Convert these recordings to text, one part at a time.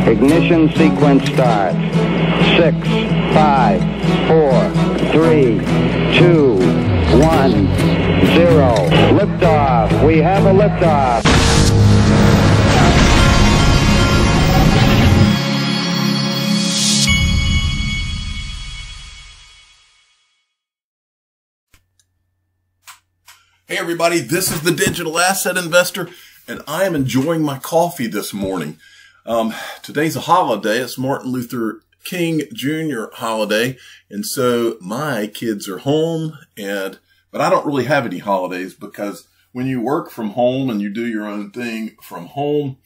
Ignition sequence starts. 6, 5, 4, 3, 2, 1, 0. Liftoff. We have a liftoff. Hey everybody, this is the Digital Asset Investor, and I am enjoying my coffee this morning. Today's a holiday. It's Martin Luther King Jr. holiday, and so my kids are home, but I don't really have any holidays because when you work from home and you do your own thing from home,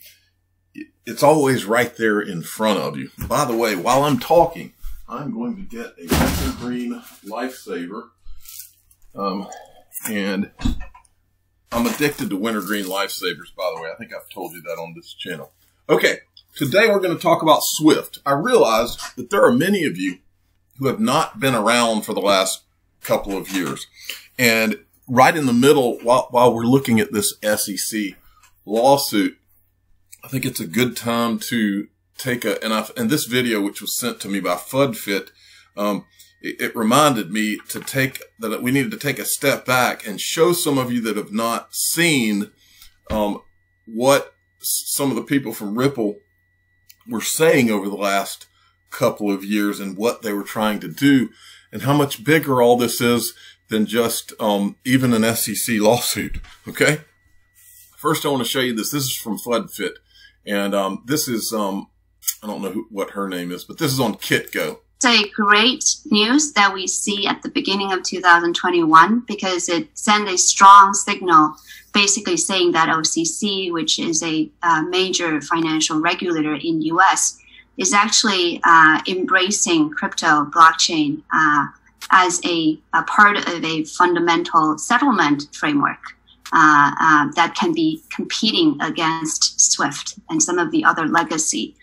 it's always right there in front of you. By the way, while I'm talking, I'm going to get a wintergreen lifesaver. And I'm addicted to wintergreen lifesavers, by the way. I think I've told you that on this channel. Okay, today we're going to talk about Swift. I realize that there are many of you who have not been around for the last couple of years. And right in the middle, while we're looking at this SEC lawsuit, I think it's a good time to take and this video, which was sent to me by FudFit, it reminded me that we needed to take a step back and show some of you that have not seen what some of the people from Ripple were saying over the last couple of years and what they were trying to do and how much bigger all this is than just even an SEC lawsuit. Okay. First, I want to show you this. This is from FudFit, and this is I don't know what her name is, but this is on KitGo. It's a great news that we see at the beginning of 2021 because it sent a strong signal basically saying that OCC, which is a major financial regulator in US, is actually embracing crypto blockchain as a part of a fundamental settlement framework that can be competing against SWIFT and some of the other legacy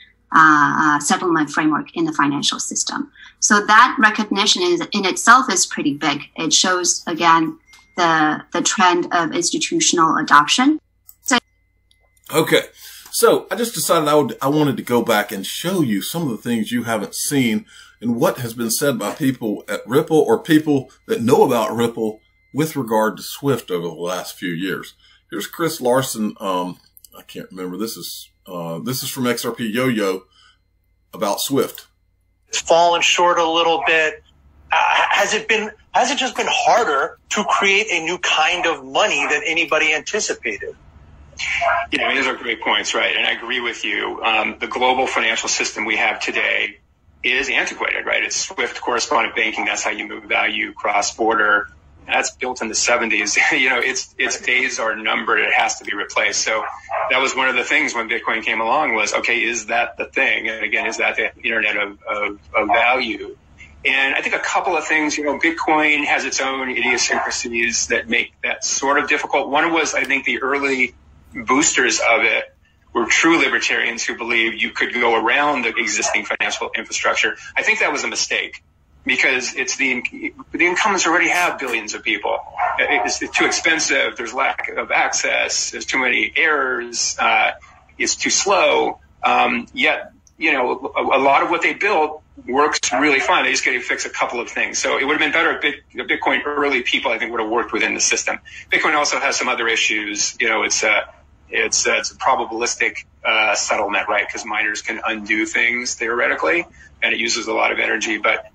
settlement framework in the financial system. So that recognition in itself is pretty big. It shows, again, the trend of institutional adoption. Okay. So I just decided I wanted to go back and show you some of the things you haven't seen and what has been said by people at Ripple or people that know about Ripple with regard to Swift over the last few years. Here's Chris Larson. I can't remember. This is from XRP Yo-Yo about Swift. It's fallen short a little bit. Has it just been harder to create a new kind of money than anybody anticipated? Yeah, I mean, those are great points, right? And I agree with you. The global financial system we have today is antiquated, right? It's SWIFT correspondent banking. That's how you move value cross-border. That's built in the 70s. You know, its days are numbered. It has to be replaced. So that was one of the things when Bitcoin came along was, okay, is that the thing? And again, is that the internet of value? And I think a couple of things, Bitcoin has its own idiosyncrasies that make that sort of difficult. One was, I think, the early boosters of it were true libertarians who believed you could go around the existing financial infrastructure. I think that was a mistake. Because it's the incumbents already have billions of people. It's too expensive. There's lack of access. There's too many errors. It's too slow. Yet, a lot of what they built works really fine. They just got to fix a couple of things. So it would have been better if Bitcoin early people, I think, would have worked within the system. Bitcoin also has some other issues. It's a probabilistic settlement, right? Because miners can undo things theoretically, and it uses a lot of energy. But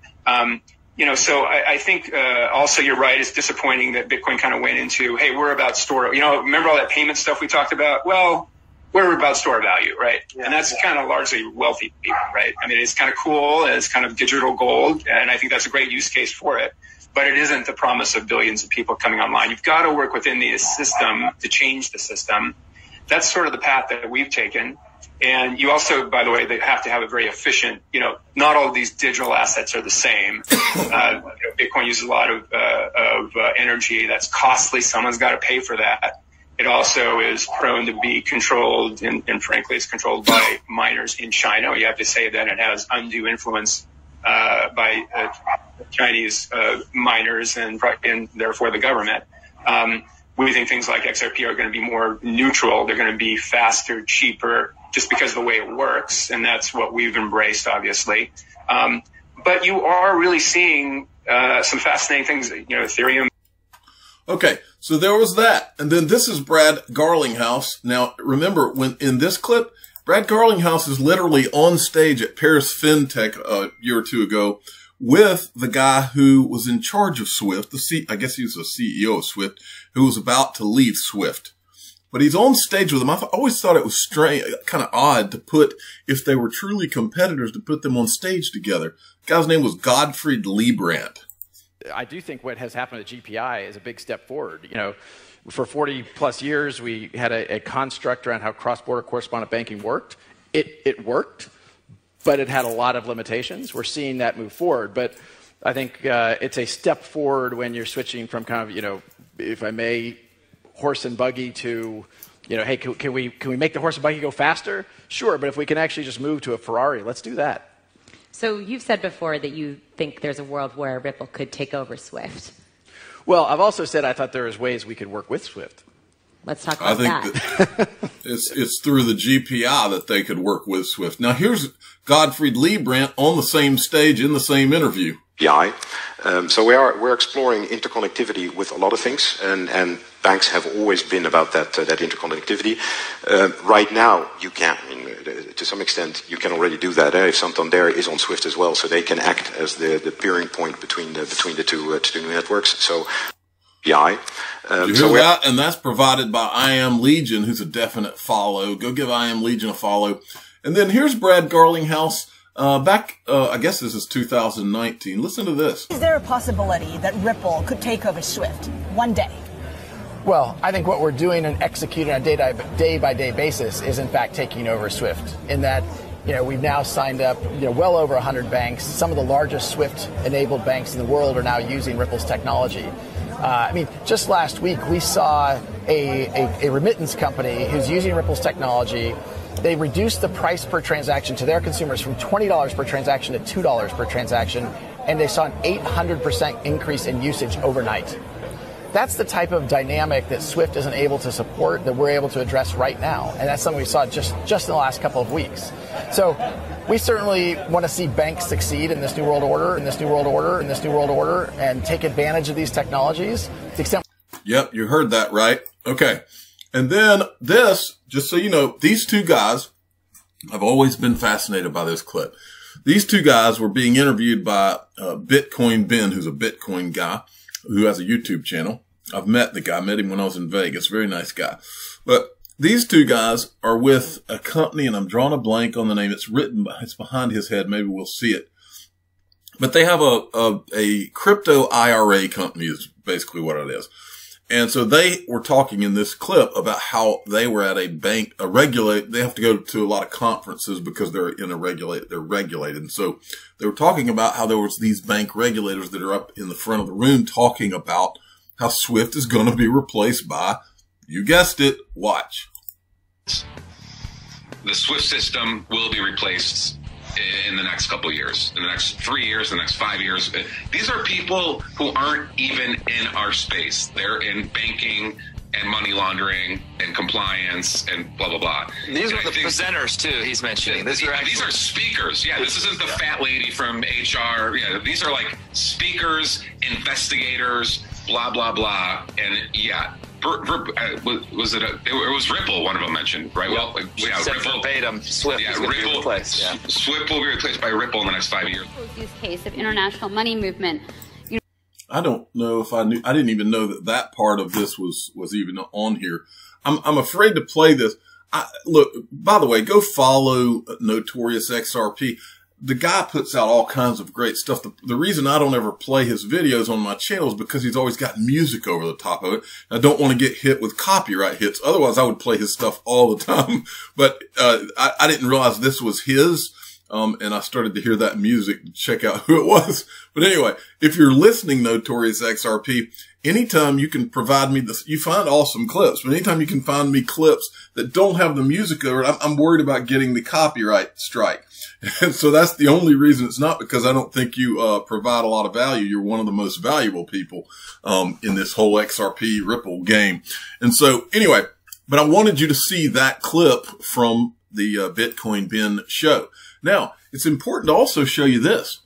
so I think also you're right. It's disappointing that Bitcoin kind of went into, hey, we're about store. Remember all that payment stuff we talked about? Well, we're about store value, right? Yeah, and that's kind of largely wealthy people, right? I mean, it's kind of cool. It's kind of digital gold, and I think that's a great use case for it. But it isn't the promise of billions of people coming online. You've got to work within the system to change the system. That's sort of the path that we've taken. And you also, by the way, they have to have a very efficient, not all of these digital assets are the same. Bitcoin uses a lot of energy that's costly. Someone's got to pay for that. It also is prone to be controlled, and frankly, it's controlled by miners in China. You have to say that it has undue influence by Chinese miners and therefore the government. We think things like XRP are going to be more neutral. They're going to be faster, cheaper, just because of the way it works. And that's what we've embraced, obviously. But you are really seeing some fascinating things, Ethereum. Okay, so there was that. And then this is Brad Garlinghouse. Now, remember, when in this clip, Brad Garlinghouse is literally on stage at Paris FinTech a year or two ago with the guy who was in charge of Swift. I guess he was the CEO of Swift, who was about to leave Swift. But he's on stage with him. I always thought it was strange, kind of odd to put, if they were truly competitors, to put them on stage together. The guy's name was Gottfried Leibrandt. I do think what has happened at GPI is a big step forward. For 40 plus years, we had a construct around how cross-border correspondent banking worked. It worked, but it had a lot of limitations. We're seeing that move forward. But I think it's a step forward when you're switching from kind of, if I may, horse and buggy to, hey, can we make the horse and buggy go faster? Sure, but if we can actually just move to a Ferrari, let's do that. So you've said before that you think there's a world where Ripple could take over Swift. Well, I've also said I thought there was ways we could work with Swift. Let's talk about that it's through the GPI that they could work with Swift. Now, here's Gottfried Leibrandt on the same stage in the same interview. So we're exploring interconnectivity with a lot of things, and banks have always been about that interconnectivity. Right now, you can, to some extent, you can already do that. If Santander is on Swift as well, so they can act as the peering point between the two networks. So, you hear that? And that's provided by I Am Legion, who's a definite follow. Go give I Am Legion a follow. And then here's Brad Garlinghouse. I guess this is 2019. Listen to this. Is there a possibility that Ripple could take over Swift one day? Well, I think what we're doing and executing on a day-by-day basis is, in fact, taking over Swift. In that, we've now signed up, well over 100 banks. Some of the largest Swift-enabled banks in the world are now using Ripple's technology. Just last week, we saw a remittance company who's using Ripple's technology. They reduced the price per transaction to their consumers from $20 per transaction to $2 per transaction, and they saw an 800% increase in usage overnight. That's the type of dynamic that Swift isn't able to support that we're able to address right now, and that's something we saw just in the last couple of weeks. So we certainly want to see banks succeed in this new world order, and take advantage of these technologies to the extent. Yep, you heard that right. Okay. And then this, just so you know, these two guys, I've always been fascinated by this clip. These two guys were being interviewed by Bitcoin Ben, who's a Bitcoin guy who has a YouTube channel. I've met the guy, met him when I was in Vegas. Very nice guy. But these two guys are with a company, and I'm drawing a blank on the name. It's behind his head. Maybe we'll see it. But they have a crypto IRA company is basically what it is. And so they were talking in this clip about how they were at a bank, they have to go to a lot of conferences because they're regulated. And so they were talking about how there was these bank regulators that are up in the front of the room talking about how Swift is going to be replaced by, you guessed it, watch. The Swift system will be replaced in the next couple of years, in the next 3 years, the next 5 years. These are people who aren't even in our space. They're in banking and money laundering and compliance and blah, blah, blah. These are the presenters, too, he's mentioning. These are speakers. Yeah, this isn't the fat lady from HR. Yeah, these are like speakers, investigators, blah, blah, blah. And yeah, it was Ripple, one of them mentioned, right? Well, Ripple, verbatim, Swift is going to be replaced. Yeah. Swift will be replaced by Ripple in the next 5 years. Use case of international money movement. I don't know if I knew. I didn't even know that part of this was even on here. I'm afraid to play this. Look, by the way, go follow Notorious XRP. The guy puts out all kinds of great stuff. The reason I don't ever play his videos on my channel is because he's always got music over the top of it. I don't want to get hit with copyright hits. Otherwise, I would play his stuff all the time. But I didn't realize this was his. And I started to hear that music to check out who it was. But anyway, if you're listening, Notorious XRP, anytime you can provide me this, you find awesome clips, but anytime you can find me clips that don't have the music over it, I'm worried about getting the copyright strike. And so that's the only reason. It's not because I don't think you provide a lot of value. You're one of the most valuable people in this whole XRP Ripple game. And so anyway, but I wanted you to see that clip from Bitcoin Ben show. Now, it's important to also show you this.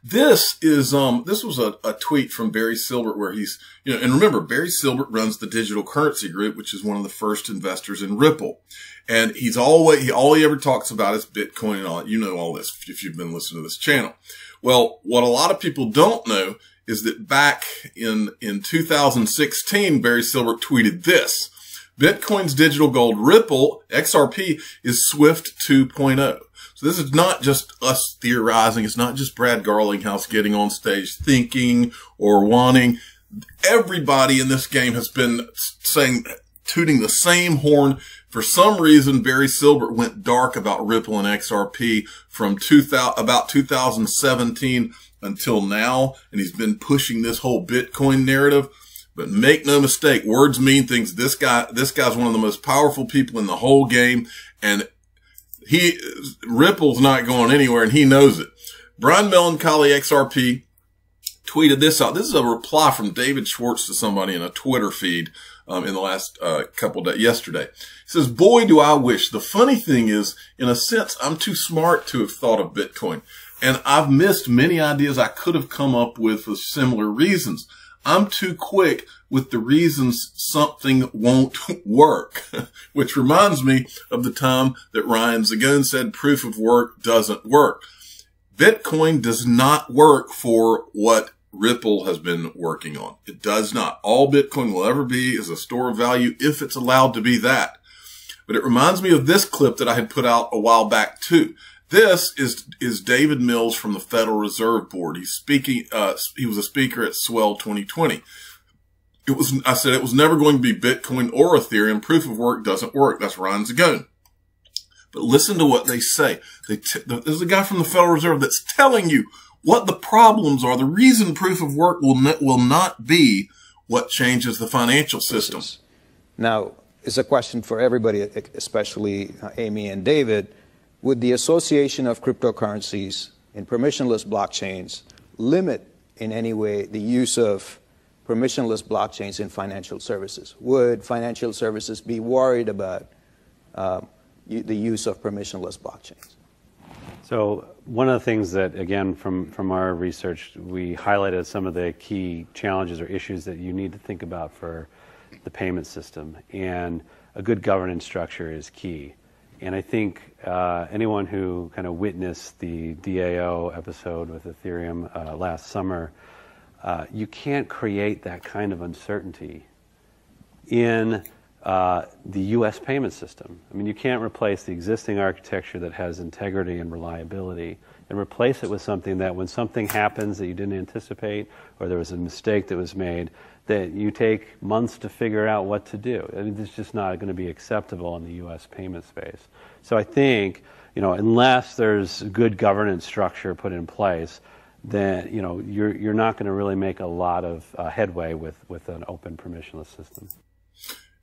This was a tweet from Barry Silbert where he's, and remember, Barry Silbert runs the Digital Currency Group, which is one of the first investors in Ripple. And all he ever talks about is Bitcoin and all that. You know all this if you've been listening to this channel. Well, what a lot of people don't know is that back in 2016, Barry Silbert tweeted this: Bitcoin's digital gold Ripple, XRP, is Swift 2.0. So this is not just us theorizing. It's not just Brad Garlinghouse getting on stage thinking or wanting. Everybody in this game has been tooting the same horn. For some reason, Barry Silbert went dark about Ripple and XRP from about 2017 until now. And he's been pushing this whole Bitcoin narrative. But make no mistake, words mean things. This guy's one of the most powerful people in the whole game. And Ripple's not going anywhere, and he knows it. Brian Melancholy XRP tweeted this out. This is a reply from David Schwartz to somebody in a Twitter feed in the last couple of days, yesterday. He says, boy, do I wish. The funny thing is, in a sense, I'm too smart to have thought of Bitcoin, and I've missed many ideas I could have come up with for similar reasons. I'm too quick with the reasons something won't work, which reminds me of the time that Ryan Zagone said proof of work doesn't work. Bitcoin does not work for what Ripple has been working on. It does not. All Bitcoin will ever be is a store of value if it's allowed to be that. But it reminds me of this clip that I had put out a while back too. This is David Mills from the Federal Reserve Board. He's speaking, he was a speaker at Swell 2020. I said it was never going to be Bitcoin or Ethereum. Proof of work doesn't work. That's Ryan Zagone. But listen to what they say. There's a guy from the Federal Reserve that's telling you what the problems are. The reason proof of work will not be what changes the financial system. Now, it's a question for everybody, especially Amy and David. Would the association of cryptocurrencies in permissionless blockchains limit in any way the use of permissionless blockchains in financial services? Would financial services be worried about the use of permissionless blockchains? So one of the things that, again, from our research, we highlighted some of the key challenges or issues that you need to think about for the payment system. And a good governance structure is key. And I think anyone who kind of witnessed the DAO episode with Ethereum last summer, you can't create that kind of uncertainty in the U.S. payment system. I mean, you can't replace the existing architecture that has integrity and reliability and replace it with something that when something happens that you didn't anticipate or there was a mistake that was made, that you take months to figure out what to do. I mean, it's just not going to be acceptable in the U.S. payment space. So I think, unless there's good governance structure put in place, then, you're not going to really make a lot of headway with an open permissionless system.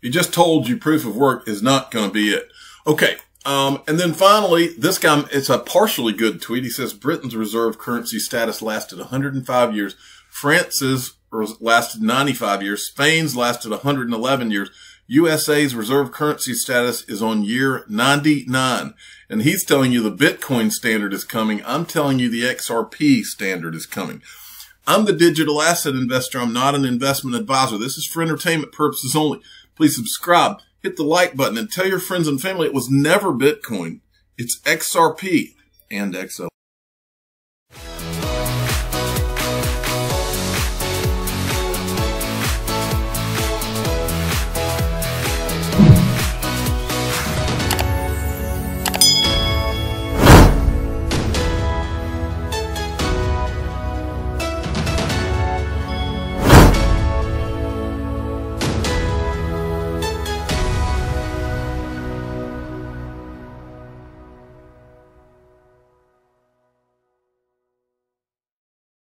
He just told you proof of work is not going to be it. Okay. And then finally, this guy, it's a partially good tweet. He says Britain's reserve currency status lasted 105 years. France's lasted 95 years. Spain's lasted 111 years. USA's reserve currency status is on year 99. And he's telling you the Bitcoin standard is coming. I'm telling you the XRP standard is coming. I'm the digital asset investor. I'm not an investment advisor. This is for entertainment purposes only. Please subscribe, hit the like button, and tell your friends and family it was never Bitcoin. It's XRP and XO.